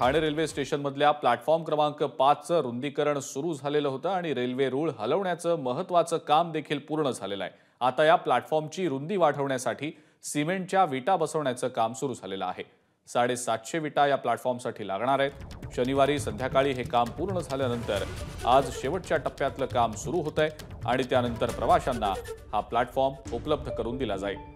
Thane railway स्टेशनमधल्या platform क्रमांक 5चं रुंदीकरण सुरू झालेलं होतं आणि रेल्वे रूळ हलवण्याचं महत्त्वाचं काम देखील पूर्ण झालेलं आहे। आता या प्लॅटफॉर्मची रुंदी वाढवण्यासाठी सिमेंटच्या विटा बसवण्याचं काम सुरू झालेलं आहे। 750 विटा या प्लॅटफॉर्मसाठी लागणार आहेत। शनिवारी संध्याकाळी हे काम पूर्ण झाल्यानंतर आज शेवटच्या टप्प्यातलं काम सुरू होतंय आणि त्यानंतर प्रवाशांना हा प्लॅटफॉर्म उपलब्ध करून दिला जाईल।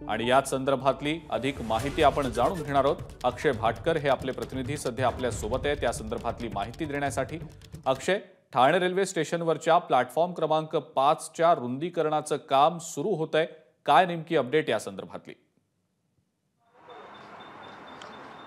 आणि याच संदर्भातली अधिक माहिती आपण जाणून घेणार आहोत। अक्षय भाटकर हे आपले प्रतिनिधी सध्या आपल्या सोबत आहेत त्या संदर्भातली माहिती देण्यासाठी। अक्षय, ठाणे रेल्वे स्टेशनवरच्या प्लॅटफॉर्म क्रमांक 5च्या रुंदीकरणाचं काम सुरू होतंय, काय नेमकी अपडेट या संदर्भातली?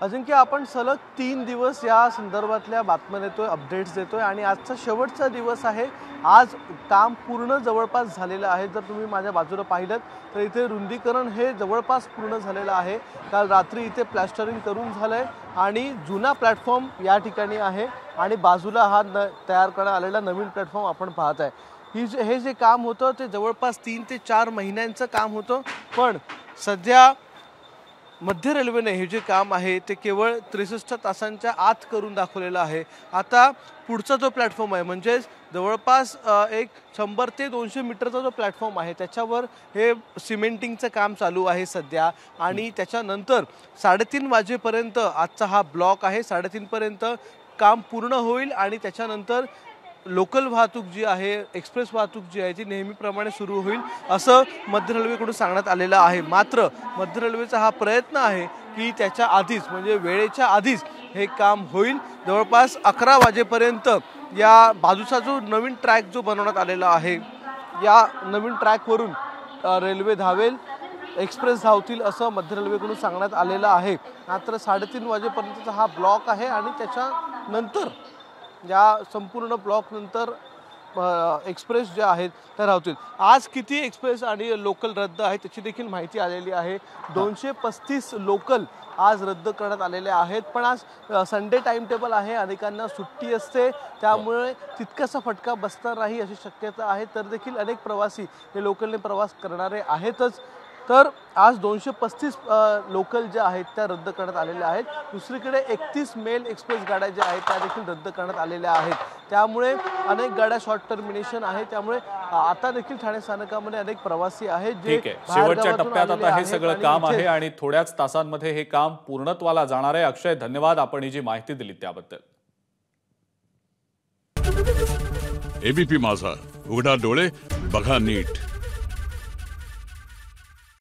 अजिंक्य, आपण सलग 3 दिवस या संदर्भातल्या बातम्या देतोय, अपडेट्स देतोय आणि आजचा शेवटचा दिवस आहे। आज काम पूर्ण जवळपास झालेलं आहे। जर तुम्ही माझ्या बाजूला पाहिलं तर इथे रुंदीकरण हे जवळपास पूर्ण झालेलं आहे। काल रात्री इथे प्लॅस्टरिंग करून झालंय आणि जुना प्लॅटफॉर्म या ठिकाणी आहे आणि बाजूला हा तयार करण्यात आलेला नवीन प्लॅटफॉर्म आपण पाहत आहे। हे जे काम होतं ते जवळपास 3 ते 4 महिन्यांचं काम होतं, पण सध्या मध्य रेल्वेने हे जे काम आहे ते केवळ 63 तासांच्या आत करून दाखवलेलं आहे। आता पुढचा जो प्लॅटफॉर्म आहे म्हणजे जवळपास एक 100 ते 200 मीटरचा जो प्लॅटफॉर्म आहे त्याच्यावर हे सिमेंटिंगचं काम चालू आहे सध्या आणि त्याच्यानंतर 3:30 वाजेपर्यंत आजचा हा ब्लॉक आहे। 3:30 पर्यंत काम पूर्ण होईल आणि त्याच्यानंतर लोकल वाहतूक जी आहे, एक्सप्रेस वाहतूक जी आहे ती नेहमीप्रमाणे सुरू होईल असं मध्य रेल्वेकडून सांगण्यात आलेलं आहे। मात्र मध्य रेल्वेचा हा प्रयत्न आहे की त्याच्या आधीच म्हणजे वेळेच्या आधीच हे काम होईल। जवळपास 11 वाजेपर्यंत या बाजूचा जो नवीन ट्रॅक जो बनवण्यात आलेला आहे या नवीन ट्रॅकवरून रेल्वे धावेल, एक्सप्रेस धावतील असं मध्य रेल्वेकडून सांगण्यात आलेलं आहे। मात्र 3:30 वाजेपर्यंतचा हा ब्लॉक आहे आणि त्याच्यानंतर या संपूर्ण ब्लॉक नंतर एक्सप्रेस जे आहेत त्या राहतील। आज किती एक्सप्रेस आणि लोकल रद्द आहे त्याची देखील माहिती आलेली आहे। 235 लोकल आज रद्द करण्यात आलेले आहेत, पण आज संडे टाइम टेबल आहे, अनेकांना सुट्टी असते त्यामुळे तितकासा फटका बसणार नाही अशी शक्यता आहे। तर देखील अनेक प्रवासी हे लोकलने प्रवास करणारे आहेतच। तर आज 235 लोकल ज्या आहेत त्या रद्द करण्यात आलेल्या आहेत। दुसरीकडे 31 मेल एक्सप्रेस गाड्या ज्या आहेत त्या देखील रद्द करण्यात आलेल्या आहेत। त्यामुळे अनेक गाड्या शॉर्ट टर्मिनेशन आहे, त्यामुळे आता देखील ठाणे स्थानकामध्ये अनेक प्रवासी आहेत जे शेवटच्या टप्प्यात आता हे सगळं काम आहे आणि थोड्याच तासांमध्ये हे काम पूर्णत्वाला जाणार आहे। अक्षय, धन्यवाद आपण ही जी माहिती दिली त्याबद्दल। एबीपी माझा, उघडा डोळे बघा नीट।